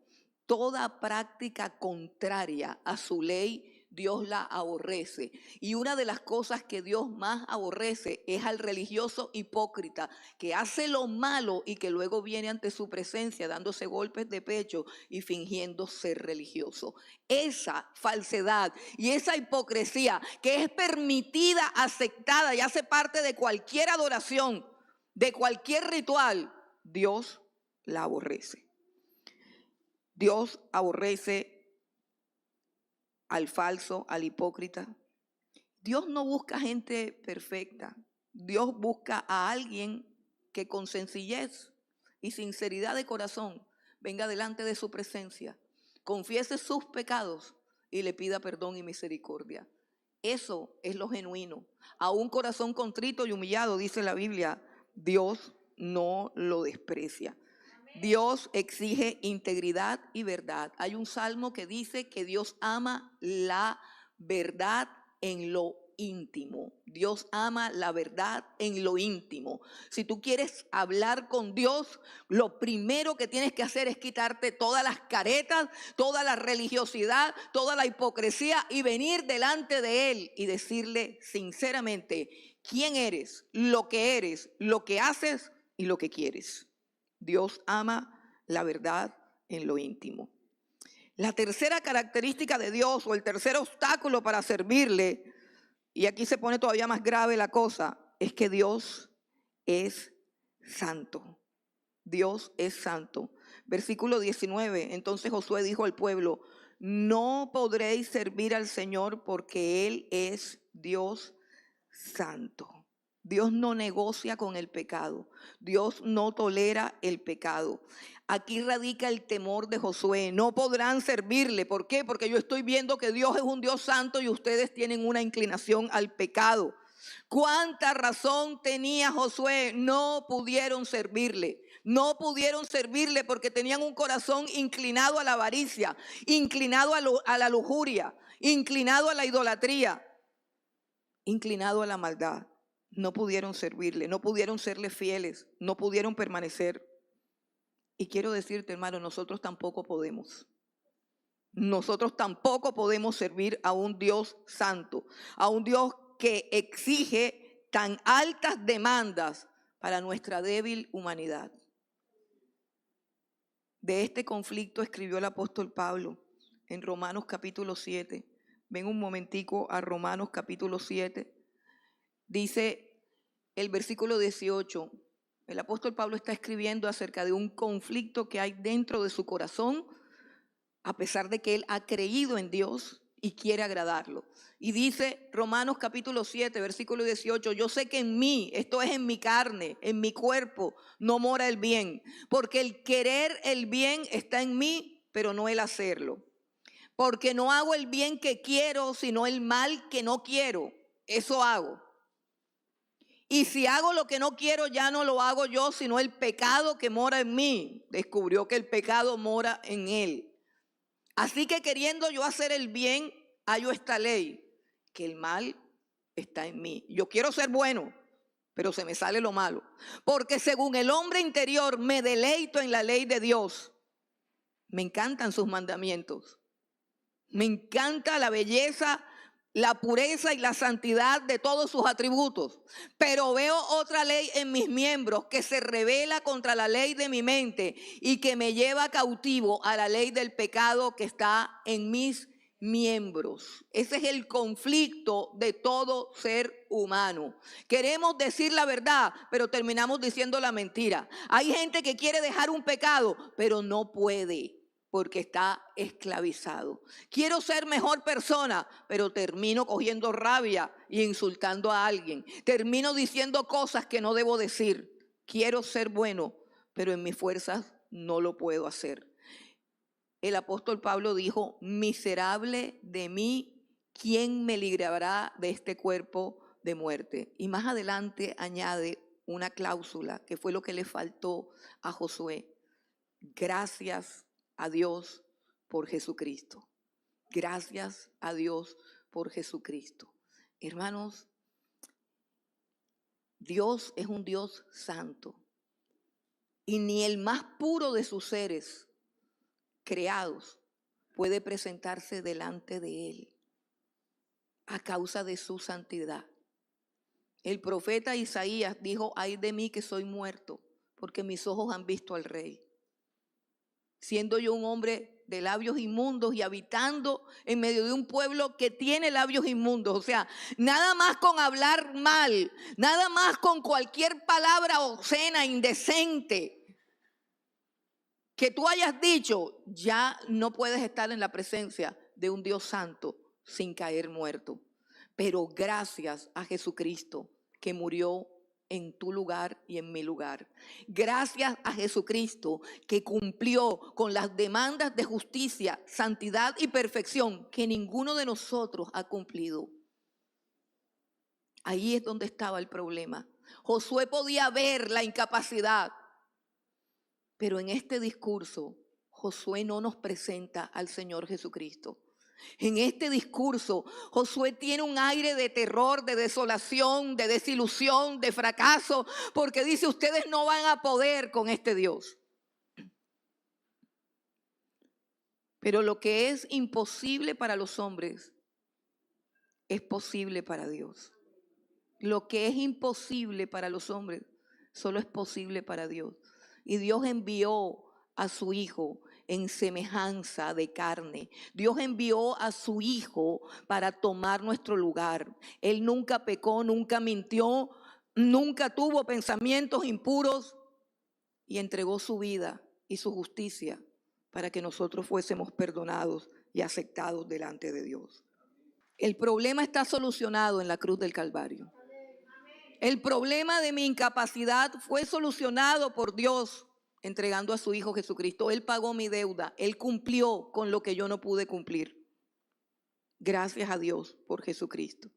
Toda práctica contraria a su ley, Dios la aborrece. Y una de las cosas que Dios más aborrece es al religioso hipócrita que hace lo malo y que luego viene ante su presencia dándose golpes de pecho y fingiendo ser religioso. Esa falsedad y esa hipocresía que es permitida, aceptada y hace parte de cualquier adoración, de cualquier ritual, Dios la aborrece. Dios aborrece al falso, al hipócrita. Dios no busca gente perfecta. Dios busca a alguien que con sencillez y sinceridad de corazón venga delante de su presencia, confiese sus pecados y le pida perdón y misericordia. Eso es lo genuino. A un corazón contrito y humillado, dice la Biblia, Dios no lo desprecia. Dios exige integridad y verdad. Hay un salmo que dice que Dios ama la verdad en lo íntimo. Dios ama la verdad en lo íntimo. Si tú quieres hablar con Dios, lo primero que tienes que hacer es quitarte todas las caretas, toda la religiosidad, toda la hipocresía y venir delante de Él y decirle sinceramente quién eres, lo que haces y lo que quieres. Dios ama la verdad en lo íntimo. La tercera característica de Dios, o el tercer obstáculo para servirle, y aquí se pone todavía más grave la cosa, es que Dios es santo. Dios es santo. Versículo 19, entonces Josué dijo al pueblo: no podréis servir al Señor porque Él es Dios santo. Dios no negocia con el pecado. Dios no tolera el pecado. Aquí radica el temor de Josué. No podrán servirle. ¿Por qué? Porque yo estoy viendo que Dios es un Dios santo y ustedes tienen una inclinación al pecado. ¿Cuánta razón tenía Josué? No pudieron servirle. No pudieron servirle porque tenían un corazón inclinado a la avaricia, inclinado a la lujuria, inclinado a la idolatría, inclinado a la maldad. No pudieron servirle, no pudieron serle fieles, no pudieron permanecer. Y quiero decirte, hermano, nosotros tampoco podemos. Nosotros tampoco podemos servir a un Dios santo, a un Dios que exige tan altas demandas para nuestra débil humanidad. De este conflicto escribió el apóstol Pablo en Romanos capítulo 7. Ven un momentico a Romanos capítulo 7. Dice el versículo 18, el apóstol Pablo está escribiendo acerca de un conflicto que hay dentro de su corazón, a pesar de que él ha creído en Dios y quiere agradarlo. Y dice Romanos capítulo 7, versículo 18, yo sé que en mí, esto es en mi carne, en mi cuerpo, no mora el bien, porque el querer el bien está en mí, pero no el hacerlo. Porque no hago el bien que quiero, sino el mal que no quiero, eso hago. Y si hago lo que no quiero, ya no lo hago yo, sino el pecado que mora en mí. Descubrió que el pecado mora en él. Así que queriendo yo hacer el bien, hallo esta ley, que el mal está en mí. Yo quiero ser bueno, pero se me sale lo malo. Porque según el hombre interior me deleito en la ley de Dios. Me encantan sus mandamientos. Me encanta la belleza, la pureza y la santidad de todos sus atributos. Pero veo otra ley en mis miembros que se rebela contra la ley de mi mente y que me lleva cautivo a la ley del pecado que está en mis miembros. Ese es el conflicto de todo ser humano. Queremos decir la verdad, pero terminamos diciendo la mentira. Hay gente que quiere dejar un pecado, pero no puede porque está esclavizado. Quiero ser mejor persona, pero termino cogiendo rabia e insultando a alguien. Termino diciendo cosas que no debo decir. Quiero ser bueno, pero en mis fuerzas no lo puedo hacer. El apóstol Pablo dijo, miserable de mí, ¿quién me librará de este cuerpo de muerte? Y más adelante añade una cláusula que fue lo que le faltó a Josué. Gracias a Dios por Jesucristo. Gracias a Dios por Jesucristo. Hermanos, Dios es un Dios santo. Y ni el más puro de sus seres creados puede presentarse delante de Él a causa de su santidad. El profeta Isaías dijo, ay de mí que soy muerto, porque mis ojos han visto al Rey. Siendo yo un hombre de labios inmundos y habitando en medio de un pueblo que tiene labios inmundos. O sea, nada más con hablar mal, nada más con cualquier palabra obscena, indecente, que tú hayas dicho, ya no puedes estar en la presencia de un Dios santo sin caer muerto. Pero gracias a Jesucristo que murió en tu lugar y en mi lugar. Gracias a Jesucristo que cumplió con las demandas de justicia, santidad y perfección que ninguno de nosotros ha cumplido. Ahí es donde estaba el problema. Josué podía ver la incapacidad, pero en este discurso Josué no nos presenta al Señor Jesucristo. En este discurso, Josué tiene un aire de terror, de desolación, de desilusión, de fracaso, porque dice, ustedes no van a poder con este Dios. Pero lo que es imposible para los hombres es posible para Dios. Lo que es imposible para los hombres solo es posible para Dios. Y Dios envió a su Hijo en semejanza de carne. Dios envió a su Hijo para tomar nuestro lugar. Él nunca pecó, nunca mintió, nunca tuvo pensamientos impuros y entregó su vida y su justicia para que nosotros fuésemos perdonados y aceptados delante de Dios. El problema está solucionado en la cruz del Calvario. El problema de mi incapacidad fue solucionado por Dios entregando a su Hijo Jesucristo. Él pagó mi deuda. Él cumplió con lo que yo no pude cumplir. Gracias a Dios por Jesucristo.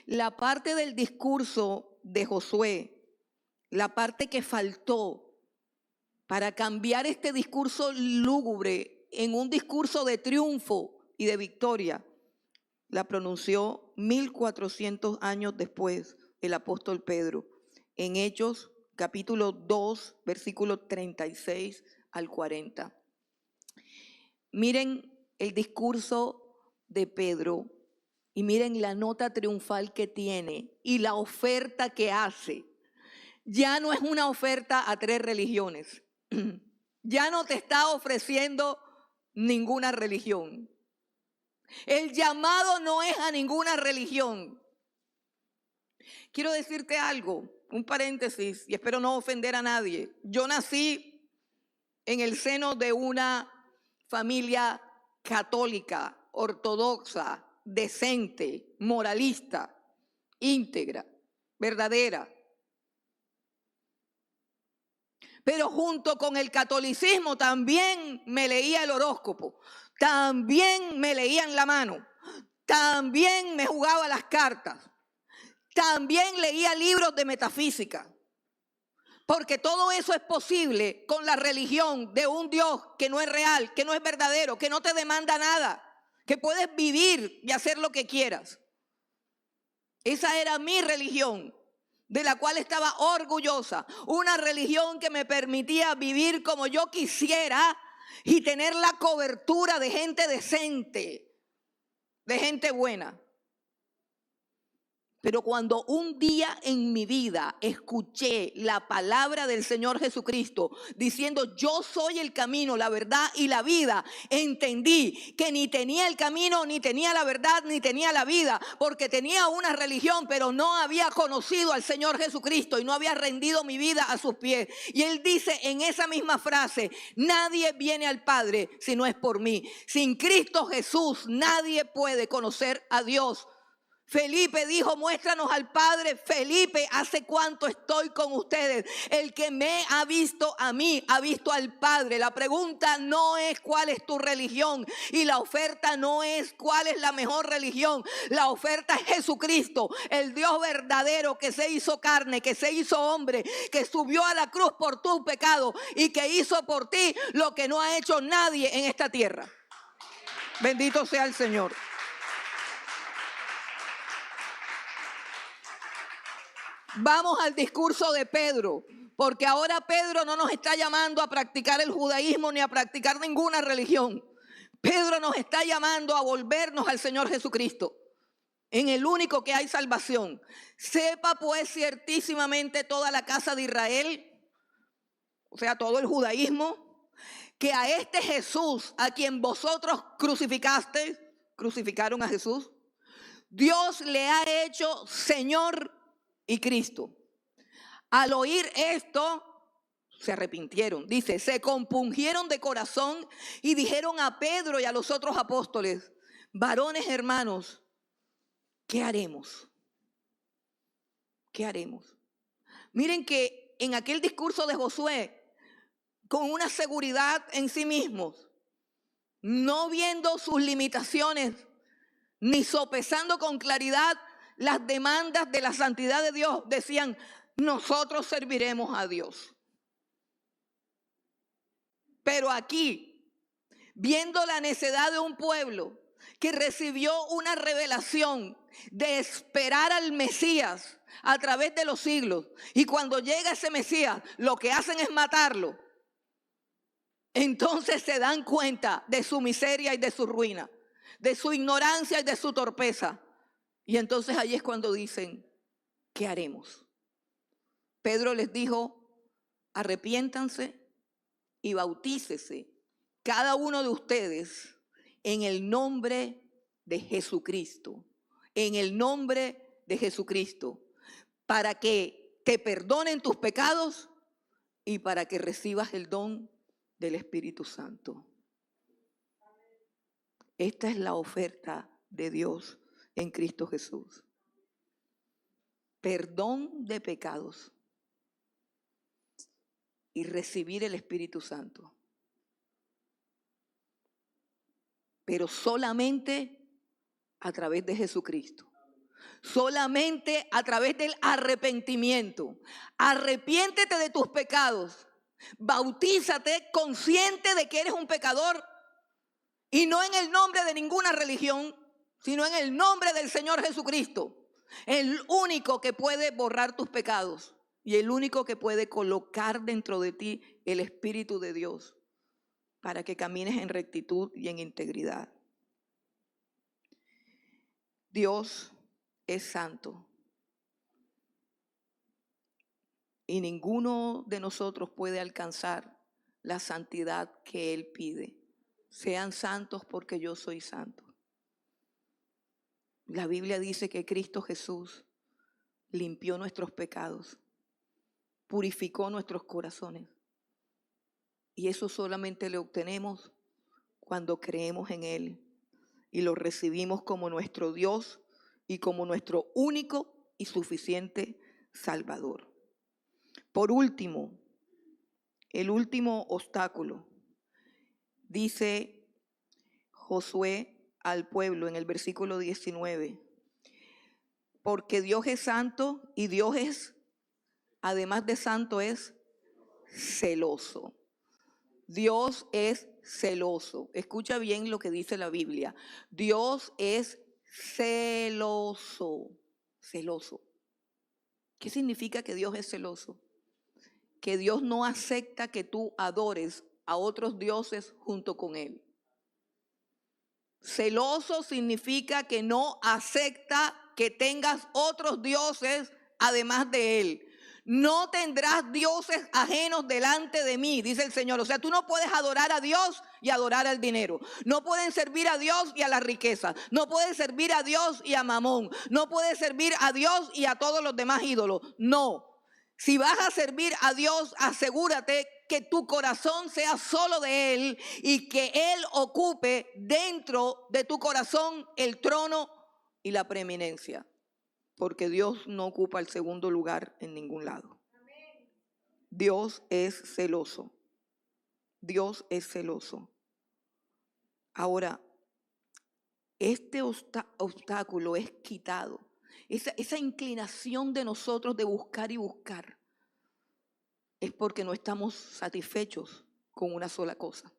La parte del discurso de Josué, la parte que faltó para cambiar este discurso lúgubre en un discurso de triunfo y de victoria, la pronunció 1400 años después el apóstol Pedro en Hechos capítulo 2, versículo 36 al 40. Miren el discurso de Pedro y miren la nota triunfal que tiene y la oferta que hace. Ya no es una oferta a 3 religiones. Ya no te está ofreciendo ninguna religión. El llamado no es a ninguna religión. Quiero decirte algo, un paréntesis, y espero no ofender a nadie. Yo nací en el seno de una familia católica, ortodoxa, decente, moralista, íntegra, verdadera. Pero junto con el catolicismo también me leía el horóscopo, también me leían la mano, también me jugaba las cartas, también leía libros de metafísica. Porque todo eso es posible con la religión de un Dios que no es real, que no es verdadero, que no te demanda nada, que puedes vivir y hacer lo que quieras. Esa era mi religión. de la cual estaba orgullosa. Una religión que me permitía vivir como yo quisiera y tener la cobertura de gente decente, de gente buena. Pero cuando un día en mi vida escuché la palabra del Señor Jesucristo diciendo: yo soy el camino, la verdad y la vida, entendí que ni tenía el camino, ni tenía la verdad, ni tenía la vida, porque tenía una religión, pero no había conocido al Señor Jesucristo y no había rendido mi vida a sus pies. Y Él dice en esa misma frase: nadie viene al Padre si no es por mí. Sin Cristo Jesús nadie puede conocer a Dios. Felipe dijo: muéstranos al Padre. Felipe, ¿hace cuánto estoy con ustedes? El que me ha visto a mí, ha visto al Padre. La pregunta no es cuál es tu religión, y la oferta no es cuál es la mejor religión. La oferta es Jesucristo, el Dios verdadero que se hizo carne, que se hizo hombre, que subió a la cruz por tu pecado y que hizo por ti lo que no ha hecho nadie en esta tierra. Bendito sea el Señor. Vamos al discurso de Pedro, porque ahora Pedro no nos está llamando a practicar el judaísmo ni a practicar ninguna religión. Pedro nos está llamando a volvernos al Señor Jesucristo, en el único que hay salvación. Sepa pues ciertísimamente toda la casa de Israel, o sea, todo el judaísmo, que a este Jesús, a quien vosotros crucificaron a Jesús, Dios le ha hecho Señor y Cristo. Al oír esto, se arrepintieron. Dice: se compungieron de corazón y dijeron a Pedro y a los otros apóstoles: varones hermanos, ¿qué haremos? ¿Qué haremos? Miren que en aquel discurso de Josué, con una seguridad en sí mismos, no viendo sus limitaciones, ni sopesando con claridad las demandas de la santidad de Dios, decían: nosotros serviremos a Dios. Pero aquí, viendo la necedad de un pueblo que recibió una revelación de esperar al Mesías a través de los siglos, y cuando llega ese Mesías lo que hacen es matarlo, entonces se dan cuenta de su miseria y de su ruina, de su ignorancia y de su torpeza. Y entonces ahí es cuando dicen: ¿qué haremos? Pedro les dijo: arrepiéntanse y bautícese cada uno de ustedes en el nombre de Jesucristo, en el nombre de Jesucristo, para que te perdonen tus pecados y para que recibas el don del Espíritu Santo. Esta es la oferta de Dios en Cristo Jesús. Perdón de pecados y recibir el Espíritu Santo. Pero solamente a través de Jesucristo. Solamente a través del arrepentimiento. Arrepiéntete de tus pecados. Bautízate consciente de que eres un pecador, y no en el nombre de ninguna religión, sino en el nombre del Señor Jesucristo, el único que puede borrar tus pecados y el único que puede colocar dentro de ti el Espíritu de Dios para que camines en rectitud y en integridad. Dios es santo y ninguno de nosotros puede alcanzar la santidad que Él pide. Sean santos porque yo soy santo. La Biblia dice que Cristo Jesús limpió nuestros pecados, purificó nuestros corazones. Y eso solamente lo obtenemos cuando creemos en Él y lo recibimos como nuestro Dios y como nuestro único y suficiente Salvador. Por último, el último obstáculo, dice Josué al pueblo en el versículo 19, porque Dios es santo y Dios es, además de santo, es celoso. Dios es celoso. Escucha bien lo que dice la Biblia. Dios es celoso, celoso. ¿Qué significa que Dios es celoso? Que Dios no acepta que tú adores a otros dioses junto con Él. Celoso significa que no acepta que tengas otros dioses además de Él. No tendrás dioses ajenos delante de mí, dice el Señor. O sea, tú no puedes adorar a Dios y adorar al dinero. No pueden servir a Dios y a la riqueza. No puedes servir a Dios y a Mamón. No puedes servir a Dios y a todos los demás ídolos. No. Si vas a servir a Dios, asegúrate que tu corazón sea solo de Él y que Él ocupe dentro de tu corazón el trono y la preeminencia. Porque Dios no ocupa el segundo lugar en ningún lado. Dios es celoso. Dios es celoso. Ahora, este obstáculo es quitado. Esa inclinación de nosotros de buscar y buscar es porque no estamos satisfechos con una sola cosa.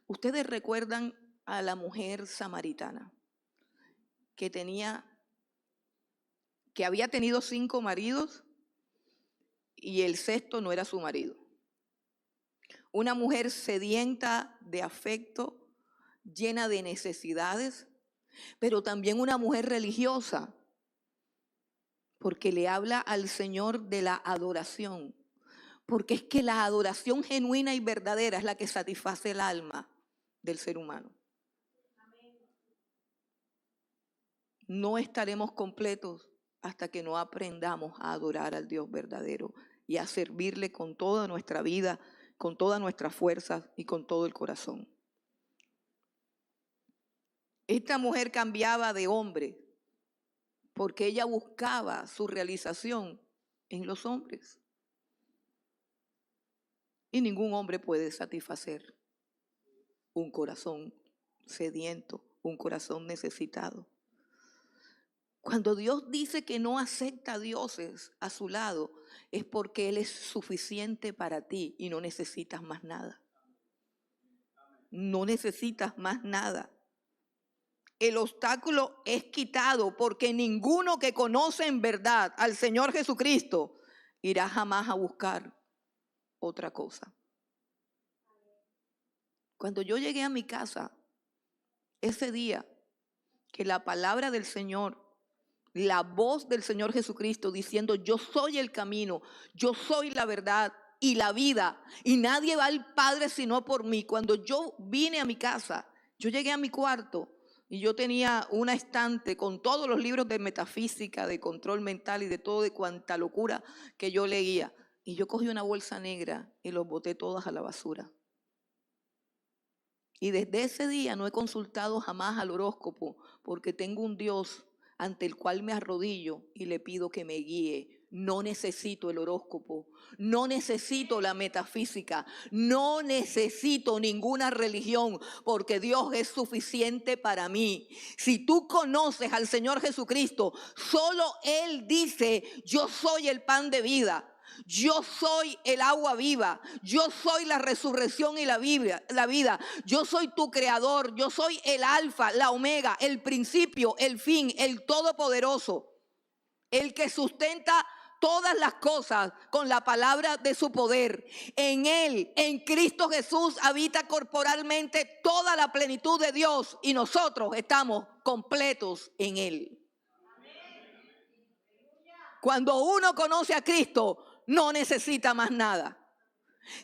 Ustedes recuerdan a la mujer samaritana que había tenido 5 maridos y el sexto no era su marido. Una mujer sedienta de afecto, llena de necesidades, pero también una mujer religiosa, porque le habla al Señor de la adoración, porque es que la adoración genuina y verdadera es la que satisface el alma del ser humano. No estaremos completos hasta que no aprendamos a adorar al Dios verdadero y a servirle con toda nuestra vida, con todas nuestras fuerzas y con todo el corazón. Esta mujer cambiaba de hombre porque ella buscaba su realización en los hombres. Y ningún hombre puede satisfacer un corazón sediento, un corazón necesitado. Cuando Dios dice que no acepta dioses a su lado, es porque Él es suficiente para ti y no necesitas más nada. No necesitas más nada. El obstáculo es quitado porque ninguno que conoce en verdad al Señor Jesucristo irá jamás a buscar otra cosa. Cuando yo llegué a mi casa, ese día que la palabra del Señor, la voz del Señor Jesucristo diciendo: yo soy el camino, yo soy la verdad y la vida, y nadie va al Padre sino por mí. Cuando yo vine a mi casa, yo llegué a mi cuarto y yo tenía una estante con todos los libros de metafísica, de control mental y de todo, de cuanta locura que yo leía. Y yo cogí una bolsa negra y los boté todas a la basura. Y desde ese día no he consultado jamás al horóscopo, porque tengo un Dios ante el cual me arrodillo y le pido que me guíe. No necesito el horóscopo, no necesito la metafísica, no necesito ninguna religión, porque Dios es suficiente para mí. Si tú conoces al Señor Jesucristo, solo Él dice: yo soy el pan de vida. Yo soy el agua viva, yo soy la resurrección y la vida, yo soy tu creador, yo soy el alfa, la omega, el principio, el fin, el todopoderoso, el que sustenta todas las cosas con la palabra de su poder. En Él, en Cristo Jesús, habita corporalmente toda la plenitud de Dios y nosotros estamos completos en Él. Cuando uno conoce a Cristo, no necesita más nada.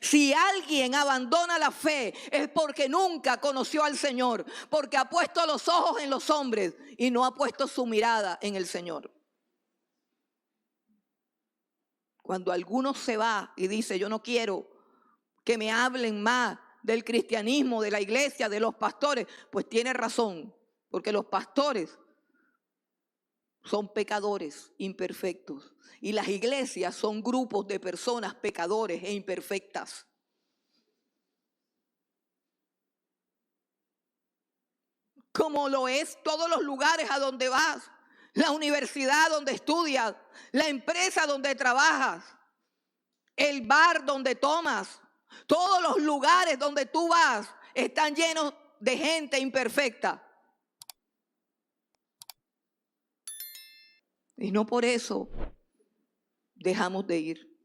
Si alguien abandona la fe, es porque nunca conoció al Señor, porque ha puesto los ojos en los hombres y no ha puesto su mirada en el Señor. Cuando alguno se va y dice: yo no quiero que me hablen más del cristianismo, de la iglesia, de los pastores, pues tiene razón, porque los pastores son pecadores imperfectos y las iglesias son grupos de personas pecadores e imperfectas. Como lo es todos los lugares a donde vas, la universidad donde estudias, la empresa donde trabajas, el bar donde tomas, todos los lugares donde tú vas están llenos de gente imperfecta. Y no por eso dejamos de ir.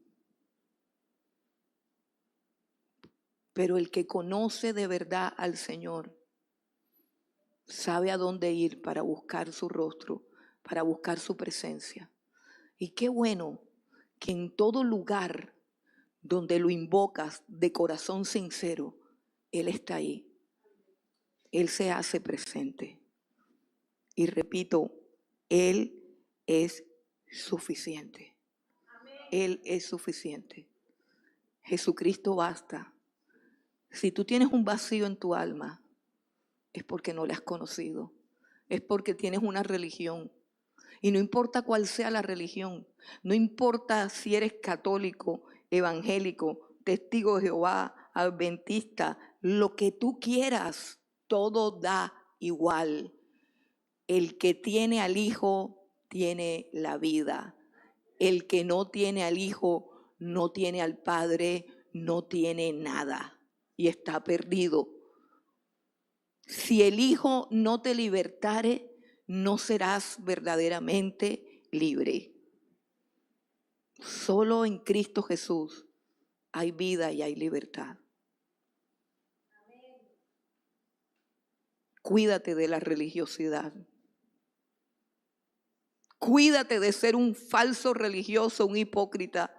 Pero el que conoce de verdad al Señor sabe a dónde ir para buscar su rostro, para buscar su presencia. Y qué bueno que en todo lugar donde lo invocas de corazón sincero, Él está ahí. Él se hace presente. Y repito, Él es suficiente. Él es suficiente. Jesucristo basta. Si tú tienes un vacío en tu alma, es porque no le has conocido. Es porque tienes una religión. Y no importa cuál sea la religión, no importa si eres católico, evangélico, testigo de Jehová, adventista, lo que tú quieras, todo da igual. El que tiene al Hijo tiene la vida. El que no tiene al Hijo no tiene al Padre, no tiene nada y está perdido. Si el Hijo no te libertare, no serás verdaderamente libre. Solo en Cristo Jesús hay vida y hay libertad. Cuídate de la religiosidad. Cuídate de ser un falso religioso, un hipócrita,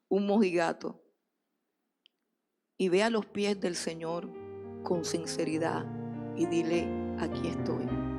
un mojigato. Y ve a los pies del Señor con sinceridad y dile, aquí estoy.